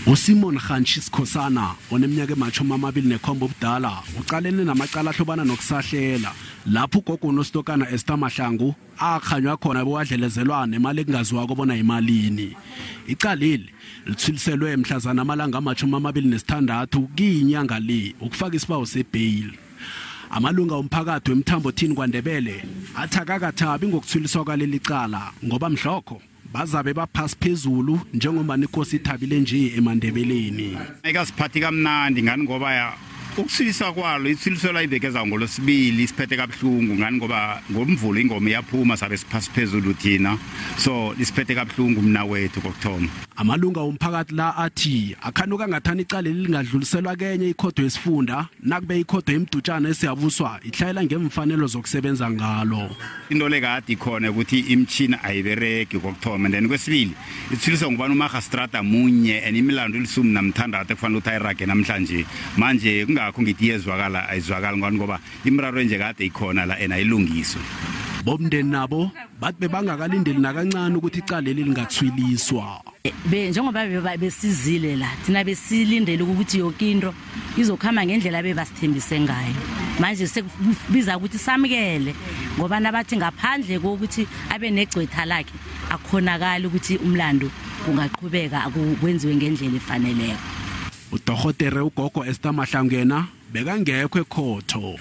uSimon Khantshisikhosana oneminyaka ema-27 ubudala uqalene namacala ahlobana nokusahlela lapho ugogo uNostokana Esther Mahlangu akhanywa khona bowadlelezelwa nemali ekungaziwa kubona imalini. Icalile lithwiliselwe mhlazana amalanga ama-26 kiyinyanga le ukufaka isibawo sebail. Amalunga omphakathi wemthambothini kwaNdebele athakakathabi ngokuthwiliswa kwaleli cala ngoba mhlokho bazabe baphasi phezulu njengoba inkosi ithabile nje eMandebeleni. Ayikasiphathi kamnandi ngani ngoba ukusilisa kwalo itsiliselwa iveke ngolosibili siphethe kabuhlungu ngani ngoba ngomvulo ingoma iyaphuma sabe siphasi phezulu thina so lisiphethe kabuhlungu mina wethu kokuthoma. Amalunga omphakathi la athi akhanuka ngathani icala lingadluliselwa kenye ikhotho yesifunda nakube ikhotho yeMdutjana eSiyabuswa ihlayela ngemfanelo zokusebenza ngalo. Into lekade ikhona ukuthi imtchina ayibereki kokuthoma then kwesibili itshiliswa ngubani uMarhastrada munye enimilando ilisumi-6 kufanele ukuthi ayirage namhlanje manje ngakho ngithi yezwakala ayizwakala ngoba imraro enje kade ikhona la ayilungiswe. Bomndeni nabo bathi bebangakalindeli nakancane ukuthi icala leli lingathwiliswa. Njengoba besizile la thina besilindele ukuthi yonke into izokhama ngendlela bebasithembise ngayo. Manje sekubiza ukuthi samukele ngoba nabathi ngaphandle kokuthi abe negcwetha lakhe akhonakala ukuthi umlando ungaqhubeka akwenziwe ngendlela efaneleko. uDorhodere ugogo Esther Mahlangu yena bekangekho ekhotho.